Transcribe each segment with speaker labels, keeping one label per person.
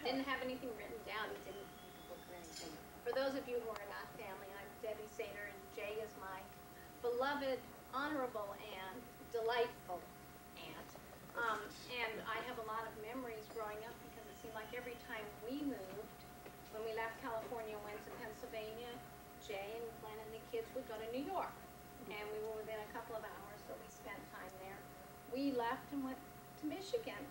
Speaker 1: Didn't have anything written down. He didn't make a book or anything. For those of you who are not family, I'm Debbie Sater, and Jay is my beloved, honorable, and delightful aunt. And I have a lot of memories growing up because it seemed like every time we moved, when we left California and went to Pennsylvania, Jay and Glenn and the kids would go to New York. And we were within a couple of hours, so we spent time there. We left and went to Michigan.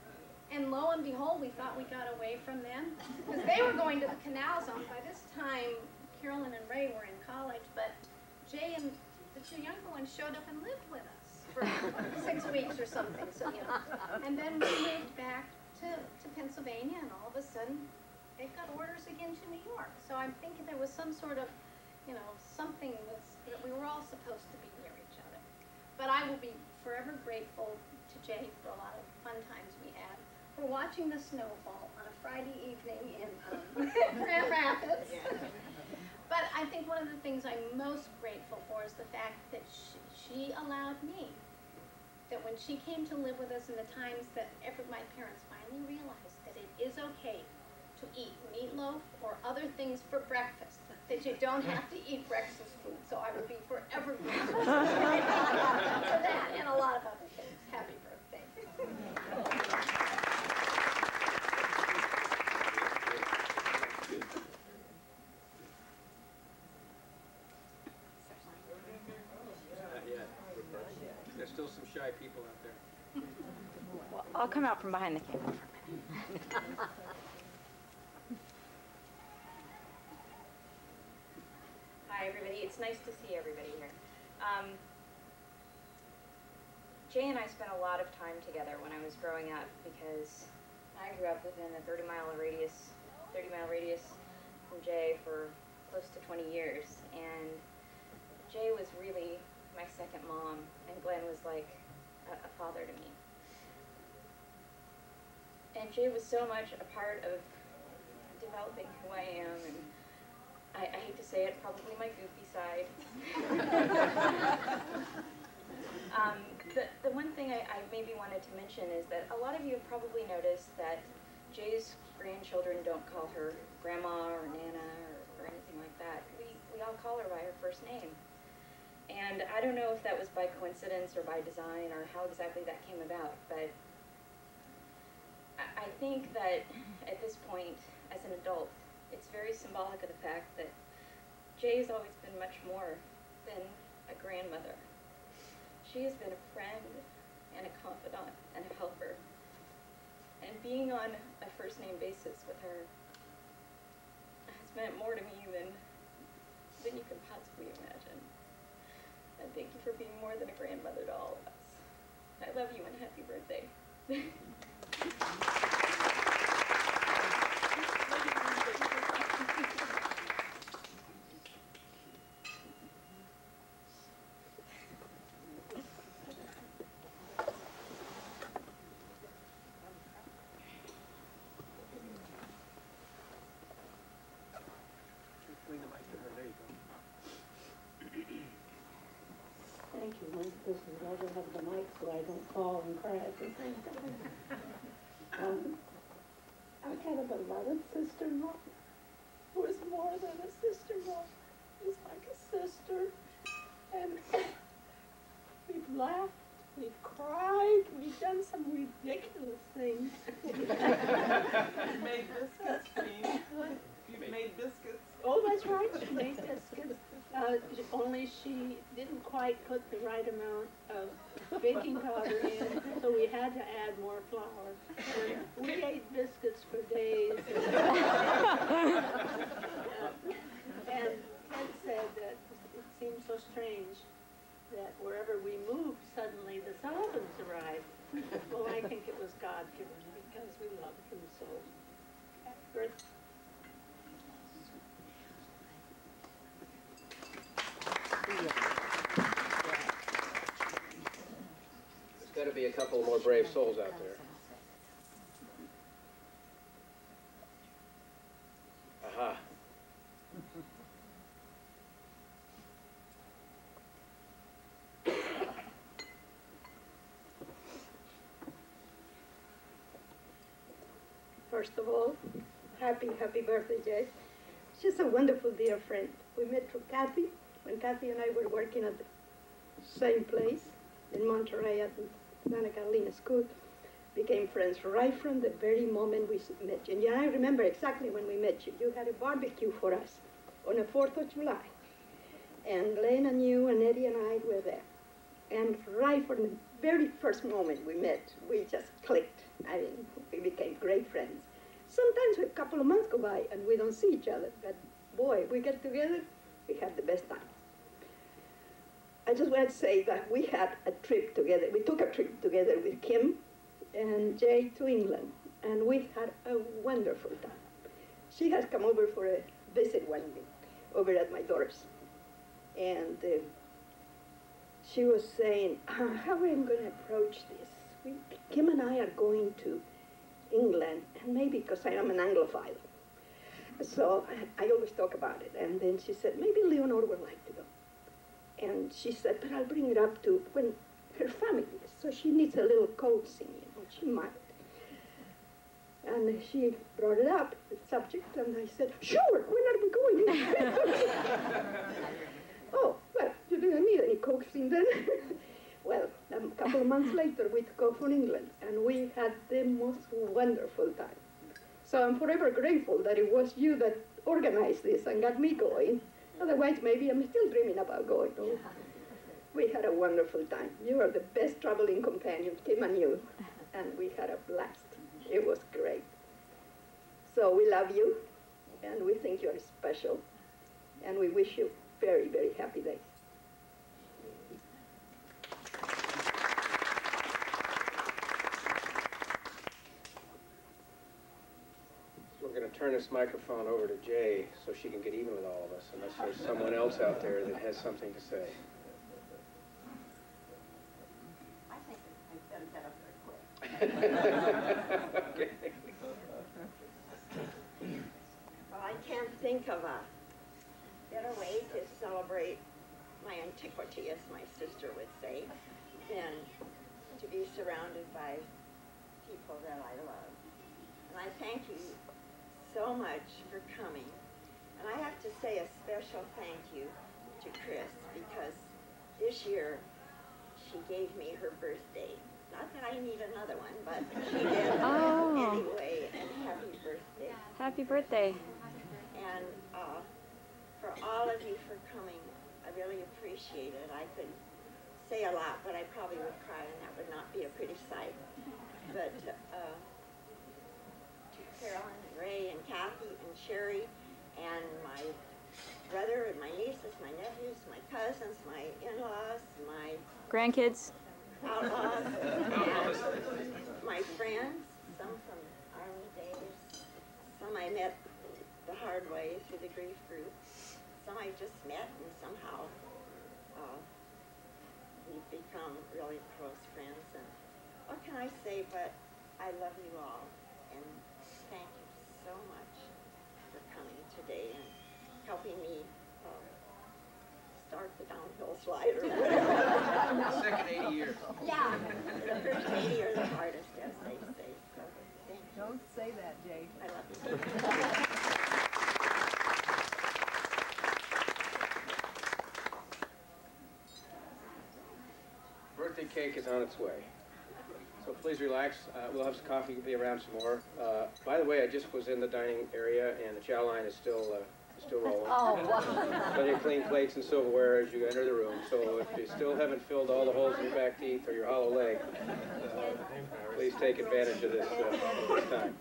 Speaker 1: And lo and behold, we thought we got away from them because they were going to the Canal Zone. By this time, Carolyn and Ray were in college, but Jay and the two younger ones showed up and lived with us for 6 weeks or something. So, you know. And then we moved back to Pennsylvania, and all of a sudden, they got orders again to New York. So I'm thinking there was some sort of, you know, something that we were all supposed to be near each other. But I will be forever grateful to Jay for a lot of fun times we had. For watching the snowfall on a Friday evening in Grand Rapids. But I think one of the things I'm most grateful for is the fact that she allowed me, that when she came to live with us in the times that my parents finally realized that it is okay to eat meatloaf or other things for breakfast, that you don't have to eat breakfast food. So I will be forever grateful for that and a lot of other things. Happy birthday.
Speaker 2: There's still some shy people out there.
Speaker 3: Well, I'll come out from behind the camera for a minute. Hi, everybody. It's nice to see everybody here. Jay and I spent a lot of time together when I was growing up because I grew up within a 30-mile radius from Jay for close to 20 years. And Jay was really my second mom, and Glenn was like a father to me. And Jay was so much a part of developing who I am, and I hate to say it, probably my goofy side. The one thing I maybe wanted to mention is that a lot of you have probably noticed that Jay's grandchildren don't call her Grandma or Nana or anything like that. We all call her by her first name. And I don't know if that was by coincidence or by design or how exactly that came about, but I think that at this point, as an adult, it's very symbolic of the fact that Jay's always been much more than a grandmother. She has been a friend and a confidant and a helper. And being on a first-name basis with her has meant more to me than you can possibly imagine. And thank you for being more than a grandmother to all of us. I love you and happy birthday.
Speaker 4: Thank you, Lynn, because we also have the mic so I don't fall and cry at the same time. I had a beloved sister-in-law who was more than a sister-in-law. She's like a sister. And we've laughed, we've cried, we've done some ridiculous things.
Speaker 5: You made biscuits, Jean. You've made biscuits.
Speaker 4: Oh, that's right, she made biscuits. Only she didn't quite put the right amount of baking powder in, so we had to add more flour. And we ate biscuits for days. And Ted said that it seemed so strange that wherever we moved, suddenly the Sullivans arrived. Well, I think it was God-given because we loved them so. Happy birthday.
Speaker 2: There's got to be a couple more brave souls out there. Aha.
Speaker 4: First of all, happy birthday, Jay. She's a wonderful dear friend. We met through Kathy, when Kathy and I were working at the same place in Monterey at the Santa Catalina School. Became friends right from the very moment we met you. And yeah, I remember exactly when we met you. You had a barbecue for us on the 4th of July. And Glenn and you and Eddie and I were there. And right from the very first moment we met, we just clicked. I mean, we became great friends. Sometimes a couple of months go by and we don't see each other, but boy, we get together, we have the best time. I just want to say that we had a trip together. We took a trip together with Kim and Jay to England, and we had a wonderful time. She has come over for a visit one week over at my daughter's. And she was saying, how am I going to approach this? Kim and I are going to England, and maybe because I am an Anglophile. So I always talk about it. And then she said, maybe Leonor would like to go. And she said, but I'll bring it up to when her family is. So she needs a little coaxing, you know, she might. And she brought it up, the subject, and I said, sure, when are we going? Oh, well, you didn't need any coaxing then. Well, a couple of months later, we took off from England, and we had the most wonderful time. So I'm forever grateful that it was you that organized this and got me going. Otherwise, maybe I'm still dreaming about going. Oh, we had a wonderful time. You are the best traveling companion, Kim and you, and we had a blast. It was great. So we love you, and we think you're special, and we wish you very, very happy days.
Speaker 2: We're going to turn this microphone over to Jay so she can get even with all of us, unless there's someone else out there that has something to say.
Speaker 4: I think I've done that up very quick.
Speaker 2: Okay.
Speaker 6: Well, I can't think of a better way to celebrate my antiquity, as my sister would say, than to be surrounded by people that I love. And I thank you so much for coming. And I have to say a special thank you to Chris, because this year she gave me her birthday. Not that I need another one, but she did anyway, and happy birthday.
Speaker 3: Happy birthday.
Speaker 6: And for all of you for coming, I really appreciate it. I could say a lot, but I probably would cry, and that would not be a pretty sight. But to Carolyn, and Ray, and Kathy, and Sherry, and my brother, and my nieces, my nephews, my cousins, my in-laws, my
Speaker 3: Grandkids.
Speaker 6: outlaws, and my friends, some from Army days, some I met the hard way through the grief group, some I just met, and somehow we've become really close friends. And what can I say but I love you all, and thank you so much for coming today and helping me start the downhill slide or whatever.
Speaker 2: Second 80 years.
Speaker 6: Yeah, the first 80 are the hardest, as they say. So thank you.
Speaker 5: Don't say that, Jay.
Speaker 6: I love you.
Speaker 2: Birthday cake is on its way. So please relax. We'll have some coffee, be around some more. By the way, I just was in the dining area, and the chow line is still rolling.
Speaker 1: Oh, wow.
Speaker 2: Plenty of clean plates and silverware as you enter the room. So if you still haven't filled all the holes in your back teeth or your hollow leg, please take advantage of this time.